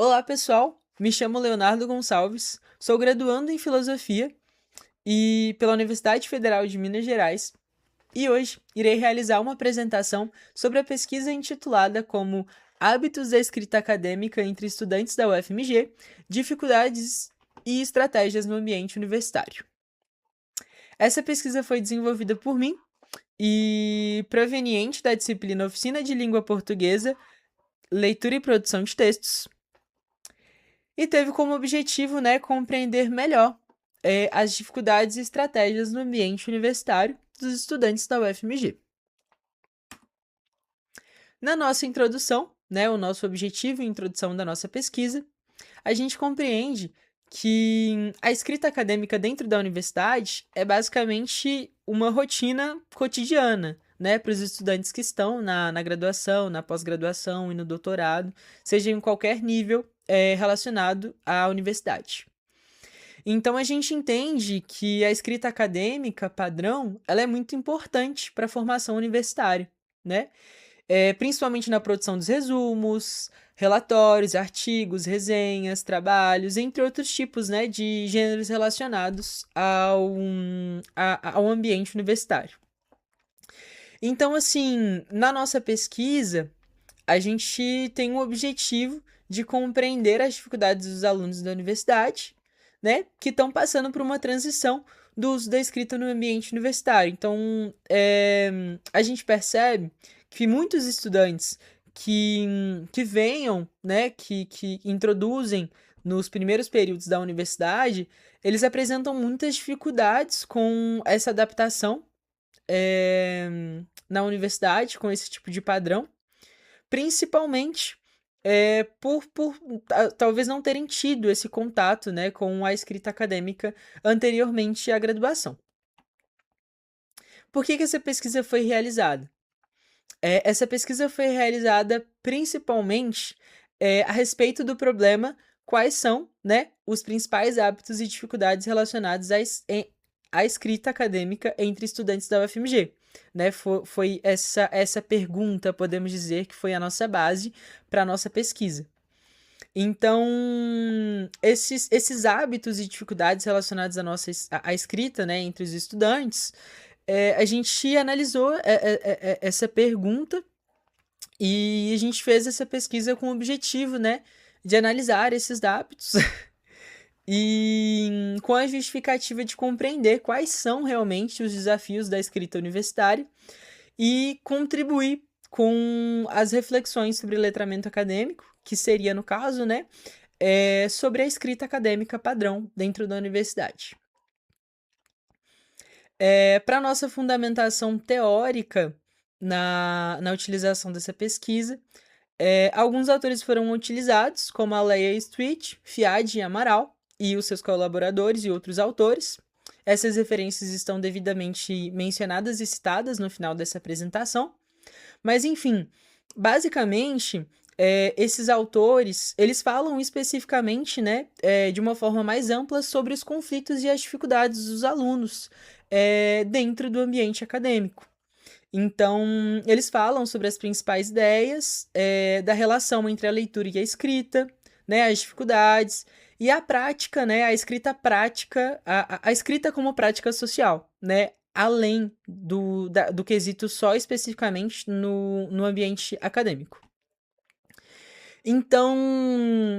Olá, pessoal. Me chamo Leonardo Gonçalves, sou graduando em Filosofia e pela Universidade Federal de Minas Gerais, e hoje irei realizar uma apresentação sobre a pesquisa intitulada como Hábitos da Escrita Acadêmica entre Estudantes da UFMG, Dificuldades e Estratégias no Ambiente Universitário. Essa pesquisa foi desenvolvida por mim e proveniente da disciplina Oficina de Língua Portuguesa, Leitura e Produção de Textos, e teve como objetivo, compreender melhor as dificuldades e estratégias no ambiente universitário dos estudantes da UFMG. Na nossa introdução, o nosso objetivo e introdução da nossa pesquisa, a gente compreende que a escrita acadêmica dentro da universidade é basicamente uma rotina cotidiana, para os estudantes que estão na graduação, na pós-graduação e no doutorado, seja em qualquer nível relacionado à universidade. Então, a gente entende que a escrita acadêmica padrão ela é muito importante para a formação universitária, né? Principalmente na produção dos resumos, relatórios, artigos, resenhas, trabalhos, entre outros tipos, de gêneros relacionados ao ambiente universitário. Então, assim, na nossa pesquisa, a gente tem o objetivo de compreender as dificuldades dos alunos da universidade, que estão passando por uma transição do uso da escrita no ambiente universitário. Então, a gente percebe que muitos estudantes que venham, que introduzem nos primeiros períodos da universidade, eles apresentam muitas dificuldades com essa adaptação na universidade, com esse tipo de padrão, principalmente por talvez não terem tido esse contato, com a escrita acadêmica anteriormente à graduação. Por que essa pesquisa foi realizada? Essa pesquisa foi realizada principalmente a respeito do problema quais são, os principais hábitos e dificuldades relacionados à escrita acadêmica entre estudantes da UFMG. Foi essa pergunta, podemos dizer, que foi a nossa base para a nossa pesquisa. Então, esses hábitos e dificuldades relacionados à escrita, entre os estudantes, a gente analisou essa pergunta e a gente fez essa pesquisa com o objetivo, de analisar esses hábitos e com a justificativa de compreender quais são realmente os desafios da escrita universitária e contribuir com as reflexões sobre letramento acadêmico, que seria, no caso, sobre a escrita acadêmica padrão dentro da universidade. Para nossa fundamentação teórica na utilização dessa pesquisa, alguns autores foram utilizados, como a Leia Street, Fiade e Amaral, e os seus colaboradores e outros autores. Essas referências estão devidamente mencionadas e citadas no final dessa apresentação. Mas, enfim, basicamente, esses autores, eles falam especificamente, de uma forma mais ampla sobre os conflitos e as dificuldades dos alunos dentro do ambiente acadêmico. Então, eles falam sobre as principais ideias da relação entre a leitura e a escrita, as dificuldades e a prática, a escrita prática, a escrita como prática social, além do quesito só especificamente no ambiente acadêmico. Então,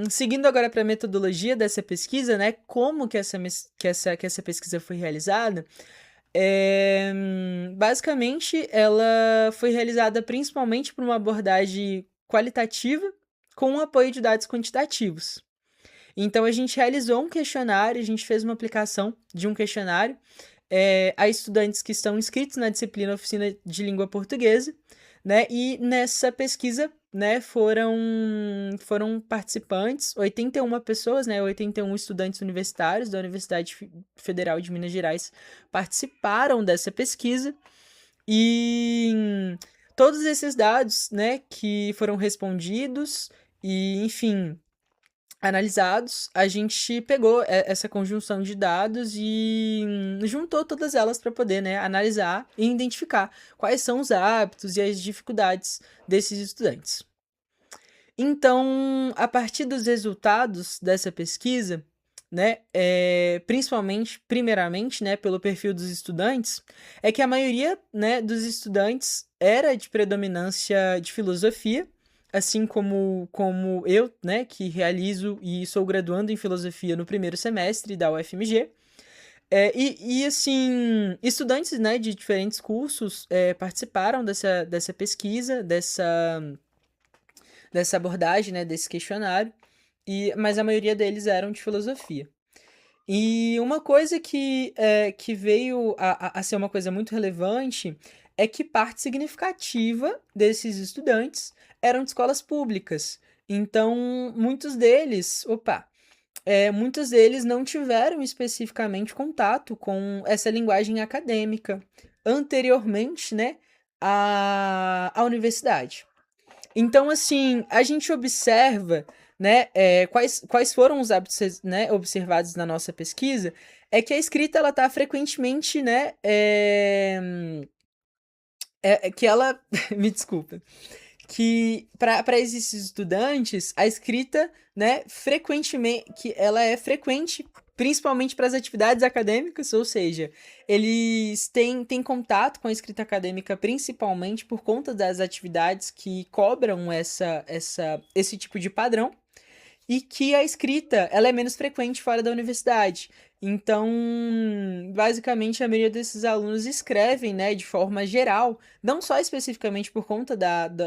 seguindo agora para a metodologia dessa pesquisa, como que essa pesquisa foi realizada, basicamente ela foi realizada principalmente por uma abordagem qualitativa com o apoio de dados quantitativos. Então, a gente realizou um questionário, a gente fez uma aplicação de um questionário a estudantes que estão inscritos na disciplina Oficina de Língua Portuguesa, e nessa pesquisa, foram participantes, 81 pessoas, 81 estudantes universitários da Universidade Federal de Minas Gerais participaram dessa pesquisa e todos esses dados, que foram respondidos e, enfim, analisados, a gente pegou essa conjunção de dados e juntou todas elas para poder, analisar e identificar quais são os hábitos e as dificuldades desses estudantes. Então, a partir dos resultados dessa pesquisa, né, principalmente, primeiramente, né, pelo perfil dos estudantes, é que a maioria, né, dos estudantes era de predominância de filosofia, assim como eu, né, que realizo e sou graduando em filosofia no primeiro semestre da UFMG. Assim, estudantes, né, de diferentes cursos participaram dessa pesquisa, dessa abordagem, né, desse questionário, mas a maioria deles eram de filosofia. E uma coisa que veio a ser uma coisa muito relevante é que parte significativa desses estudantes eram de escolas públicas. Então, muitos deles não tiveram especificamente contato com essa linguagem acadêmica anteriormente, né, à universidade. Então, assim, a gente observa, né, quais foram os hábitos, né, observados na nossa pesquisa, é que a escrita, ela tá frequentemente, né, que ela, me desculpa, que para esses estudantes, a escrita, né, frequentemente, que ela é frequente, principalmente para as atividades acadêmicas, ou seja, eles têm contato com a escrita acadêmica principalmente por conta das atividades que cobram esse tipo de padrão, e que a escrita ela é menos frequente fora da universidade. Então, basicamente, a maioria desses alunos escrevem, né, de forma geral, não só especificamente por conta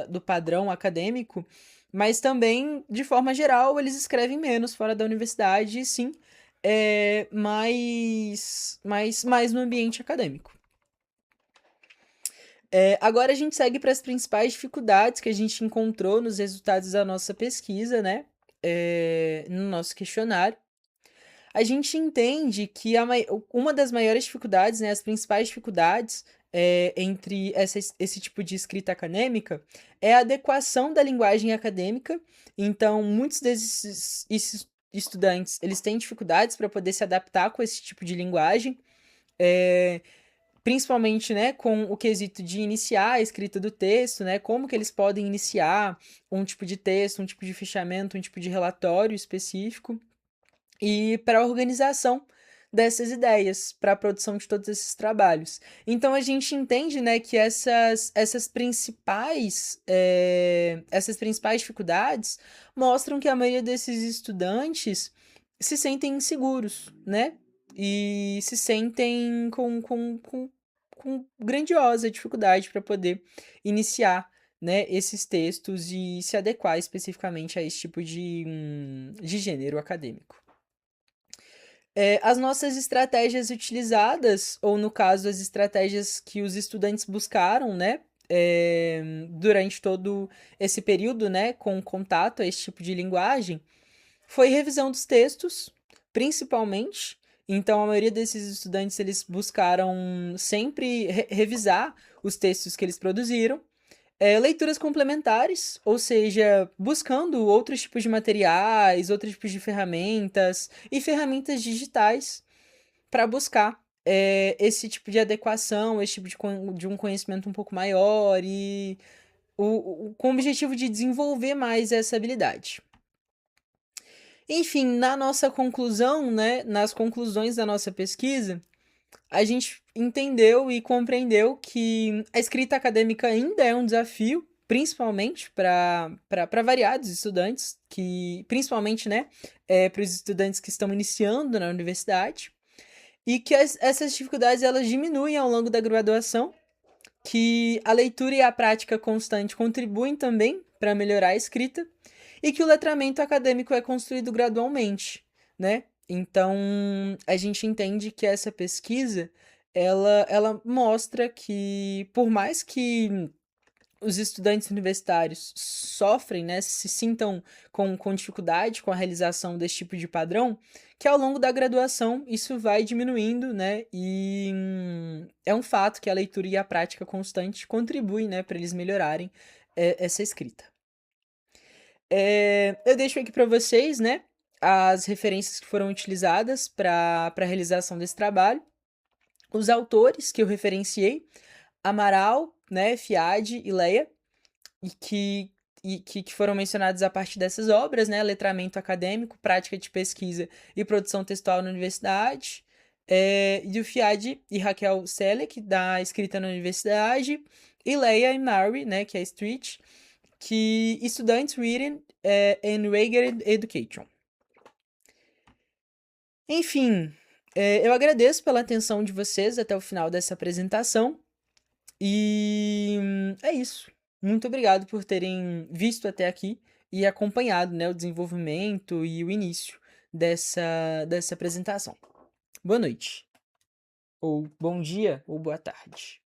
do padrão acadêmico, mas também, de forma geral, eles escrevem menos fora da universidade, e sim, mais no ambiente acadêmico. Agora a gente segue para as principais dificuldades que a gente encontrou nos resultados da nossa pesquisa, né? No nosso questionário. A gente entende que uma das maiores dificuldades, né, as principais dificuldades entre esse tipo de escrita acadêmica é a adequação da linguagem acadêmica. Então, muitos esses estudantes, eles têm dificuldades para poder se adaptar com esse tipo de linguagem. É, Principalmente, né, com o quesito de iniciar a escrita do texto, né, como que eles podem iniciar um tipo de texto, um tipo de fichamento, um tipo de relatório específico, e para a organização dessas ideias, para a produção de todos esses trabalhos. Então a gente entende, né, que essas principais dificuldades mostram que a maioria desses estudantes se sentem inseguros, né? E se sentem com grandiosa dificuldade para poder iniciar, né, esses textos e se adequar especificamente a esse tipo de gênero acadêmico. As nossas estratégias utilizadas, ou no caso, as estratégias que os estudantes buscaram, né, durante todo esse período, né, com contato a esse tipo de linguagem, foi revisão dos textos, principalmente. Então, a maioria desses estudantes, eles buscaram sempre revisar os textos que eles produziram. Leituras complementares, ou seja, buscando outros tipos de materiais, outros tipos de ferramentas e ferramentas digitais para buscar esse tipo de adequação, esse tipo de um conhecimento um pouco maior e com o objetivo de desenvolver mais essa habilidade. Enfim, na nossa conclusão, né, nas conclusões da nossa pesquisa, a gente entendeu e compreendeu que a escrita acadêmica ainda é um desafio, principalmente para variados estudantes, principalmente, né, para os estudantes que estão iniciando na universidade, e que essas dificuldades elas diminuem ao longo da graduação, que a leitura e a prática constante contribuem também para melhorar a escrita, e que o letramento acadêmico é construído gradualmente, né? Então, a gente entende que essa pesquisa, ela mostra que, por mais que os estudantes universitários sofrem, né, se sintam com dificuldade com a realização desse tipo de padrão, que ao longo da graduação isso vai diminuindo, né, e é um fato que a leitura e a prática constante contribuem, né, para eles melhorarem essa escrita. Eu deixo aqui para vocês, né, as referências que foram utilizadas para a realização desse trabalho, os autores que eu referenciei, Amaral, né, Fiade e Leia, e que que foram mencionados a partir dessas obras, né? Letramento acadêmico, prática de pesquisa e produção textual na universidade. E o Fiade e Raquel Selleck, da Escrita na Universidade. E Leia e Mary, né? Que é Street, que Students Reading and Regulated Education. Enfim, eu agradeço pela atenção de vocês até o final dessa apresentação. E é isso. Muito obrigado por terem visto até aqui e acompanhado, né, o desenvolvimento e o início dessa apresentação. Boa noite, ou bom dia, ou boa tarde.